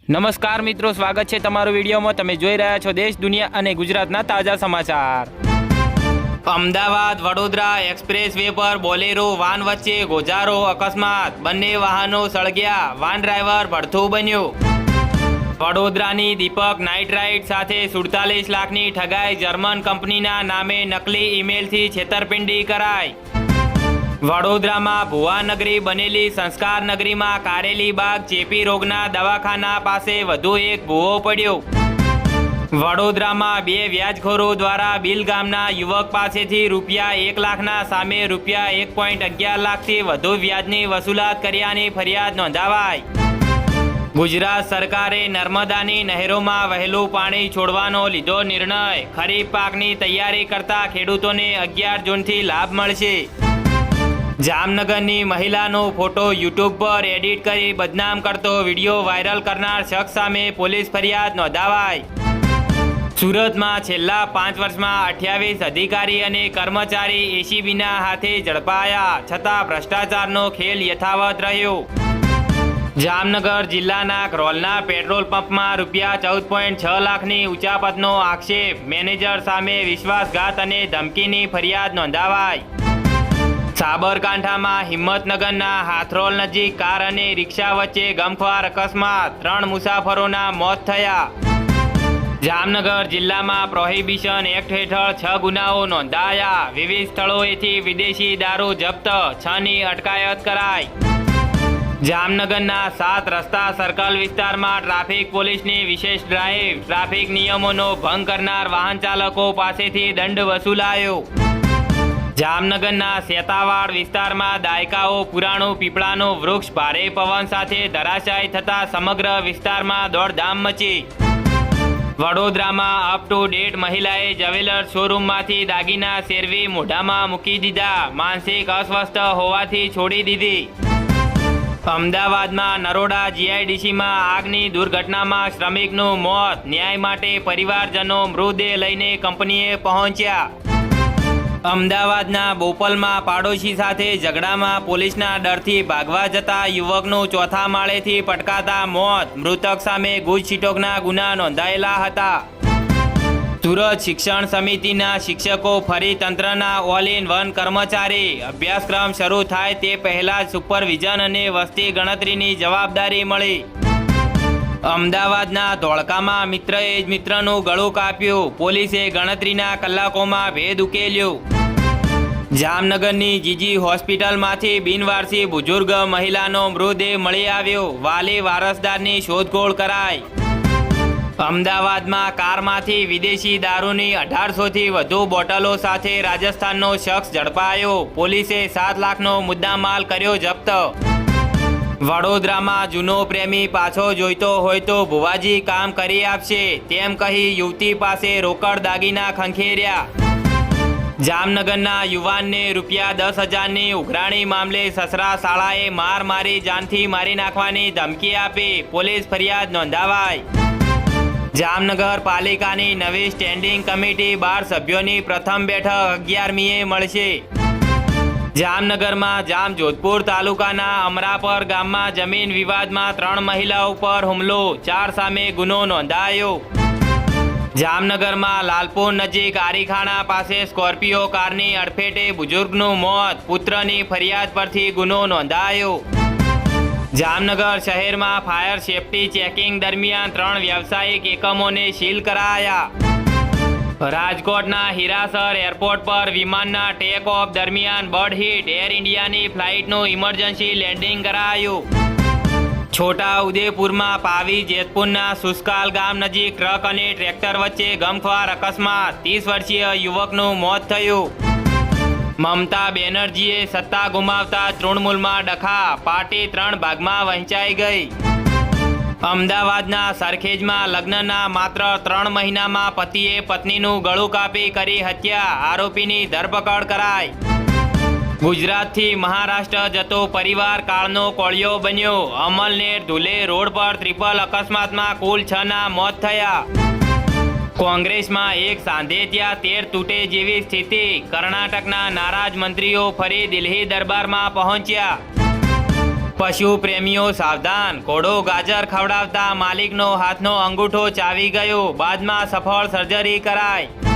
નમસ્કાર મિત્રો, સ્વાગત છે તમારું વિડીયોમાં। તમે જોઈ રહ્યા છો દેશ, દુનિયા અને ગુજરાતના તાજા સમાચાર। અમદાવાદ વડોદરા એક્સપ્રેસ વે પર બોલેરો વાન વચ્ચે ગોઝારો અકસ્માત, બંને વાહનો સળગ્યા, વાન ડ્રાઈવર ભડથું બન્યો। વડોદરાની દીપક નાઇટ રાઇડ સાથે 47 લાખની ઠગાઈ, જર્મન કંપનીના નામે નકલી ઈમેલથી છેતરપિંડી કરાઈ। વડોદરામાં ભુવાનગરી બનેલી સંસ્કાર નગરીમાં કારેલી બાગ ચેપી રોગના દવાખાના પાસે વધુ એક ભૂવો પડ્યો। વડોદરામાં 2 વ્યાજખોરો દ્વારા બિલ ગામના યુવક પાસેથી રૂપિયા 1 લાખના સામે રૂપિયા 1.11 લાખથી વધુ વ્યાજની વસૂલાત કર્યાની ફરિયાદ નોંધાવાઈ। ગુજરાત સરકારે નર્મદાની નહેરોમાં વહેલું પાણી છોડવાનો લીધો નિર્ણય। ખરીફ પાકની તૈયારી કરતા ખેડૂતોને 11 જૂનથી લાભ મળશે। જામનગરની મહિલાનો ફોટો યુટ્યુબ પર એડિટ કરી બદનામ કરતો વિડીયો વાયરલ કરનાર શખ્સ સામે પોલીસ ફરિયાદ નોંધાવાઈ। સુરતમાં છેલ્લા 5 વર્ષમાં 28 અધિકારી અને કર્મચારી એસીબીના હાથે ઝડપાયા, છતાં ભ્રષ્ટાચારનો ખેલ યથાવત રહ્યો। જામનગર જિલ્લાના ક્રોલના પેટ્રોલ પંપમાં રૂપિયા 14.6 લાખની ઉચાપતનો આક્ષેપ, મેનેજર સામે વિશ્વાસઘાત અને ધમકીની ફરિયાદ નોંધાવાઈ। સાબરકાંઠામાં હિંમતનગરના હાથરોલ નજીક કાર અને રિક્ષા વચ્ચે ગમખ્વાર અકસ્માત, 3 મુસાફરોના મોત થયા। જામનગર જિલ્લામાં પ્રોહિબિશન એક્ટ હેઠળ 6 ગુનાઓ નોંધાયા, વિવિધ સ્થળોએથી વિદેશી દારૂ જપ્ત, 6ની અટકાયત કરાઈ। જામનગરના 7 રસ્તા સર્કલ વિસ્તારમાં ટ્રાફિક પોલીસની વિશેષ ડ્રાઈવ, ટ્રાફિક નિયમોનો ભંગ કરનાર વાહન ચાલકો પાસેથી દંડ વસૂલાયો। જામનગરના સેતાવાડ વિસ્તારમાં દાયકાઓ પુરાણું પીપળાનું વૃક્ષ ભારે પવન સાથે ધરાશાયી થતા સમગ્ર વિસ્તારમાં દોડધામ મચી। વડોદરામાં અપ ટુ ડેટ મહિલાએ જ્વેલર શોરૂમમાંથી દાગીના શેરવી મોઢામાં મૂકી દીધા, માનસિક અસ્વસ્થ હોવાથી છોડી દીધી। અમદાવાદમાં નરોડા જીઆઈડીસીમાં આગની દુર્ઘટનામાં શ્રમિકનું મોત, ન્યાય માટે પરિવારજનો મૃતદેહ લઈને કંપનીએ પહોંચ્યા। અમદાવાદના બોપલમાં પાડોશી સાથે ઝઘડામાં પોલીસના ડરથી ભાગવા જતા યુવકનું 4થા માળેથી પટકાતા મોત, મૃતક સામે ગુજસીટોકના ગુના નોંધાયેલા હતા। સુરત શિક્ષણ સમિતિના શિક્ષકો ફરી તંત્રના ઓલ ઇન વન કર્મચારી, અભ્યાસક્રમ શરૂ થાય તે પહેલા જ સુપરવિઝન અને વસ્તી ગણતરીની જવાબદારી મળી। અમદાવાદના ધોળકામાં મિત્રએ જ મિત્રનું ગળું કાપ્યું, પોલીસે ગણતરીના કલાકોમાં ભેદ ઉકેલ્યો। જામનગરની જીજી હોસ્પિટલમાંથી બિનવારસી બુજુર્ગ મહિલાનો મૃતદેહ મળી આવ્યો, વાલી વારસદારની શોધખોળ કરાઈ। અમદાવાદમાં કારમાંથી વિદેશી દારૂની 1800થી વધુ બોટલો સાથે રાજસ્થાનનો શખ્સ ઝડપાયો, પોલીસે 7 લાખનો મુદ્દામાલ કર્યો જપ્ત। વડોદરામાં જૂનો પ્રેમી પાછો જોઈતો હોય તો ભુવાજી કામ કરી આપશે તેમ કહી યુવતી પાસે રોકડ દાગીના ખંખેર્યા। જામનગરના યુવાનને રૂપિયા 10,000ની ઉઘરાણી મામલે સસરા શાળાએ માર મારી જાનથી મારી નાખવાની ધમકી આપી, પોલીસ ફરિયાદ નોંધાવાઈ। જામનગર પાલિકાની નવી સ્ટેન્ડિંગ કમિટી 12 સભ્યોની પ્રથમ બેઠક 11મીએ મળશે। જામનગરમાં જામજોધપુર તાલુકાના અમરાપર ગામમાં જમીન વિવાદમાં 3 મહિલાઓ પર હુમલો, 4 સામે ગુનો નોંધાયો। જામનગરમાં લાલપુર નજીક આરીખાણા પાસે સ્કોર્પિયો કારની અડફેટે બુજુર્ગનું મોત, પુત્રની ફરિયાદ પરથી ગુનો નોંધાયો। જામનગર શહેરમાં ફાયર સેફટી ચેકિંગ દરમિયાન 3 વ્યવસાયિક એકમોને સીલ કરાયા। રાજકોટના હીરાસર એરપોર્ટ પર વિમાનના ટેક ઓફ દરમિયાન બર્ડ હિટ, એર ઇન્ડિયાની ફ્લાઇટનું ઇમરજન્સી લેન્ડિંગ કરાયું। છોટા ઉદેપુરમાં પાવી જેતપુરના સુસ્કાલ ગામ નજીક ટ્રક અને ટ્રેક્ટર વચ્ચે ગમખ્વાર અકસ્માત, 30 વર્ષીય યુવકનું મોત થયું। મમતા બેનર્જીએ સત્તા ગુમાવતા તૃણમૂલમાં ડખા, પાર્ટી 3 ભાગમાં વહેંચાઈ ગઈ। અમદાવાદના સરખેજમાં લગ્નના માત્ર 3 મહિનામાં પતિએ પત્નીનું ગળું કાપી કરી હત્યા, આરોપીની ધરપકડ કરાઈ। ગુજરાતથી મહારાષ્ટ્ર જતો પરિવાર કાળનો કોળિયો બન્યો, અમલનેર ધુલે રોડ પર ટ્રિપલ અકસ્માતમાં કુલ 6ના મોત થયા। કોંગ્રેસમાં એક સાંધે ત્યાં 13 તૂટે જેવી સ્થિતિ, કર્ણાટકના નારાજ મંત્રીઓ ફરી દિલ્હી દરબારમાં પહોંચ્યા। પશુ પ્રેમીઓ સાવધાન, ઘોડો ગાજર ખવડાવતા માલિકનો હાથનો અંગૂઠો ચાવી ગયો, બાદમાં સફળ સર્જરી કરાઈ.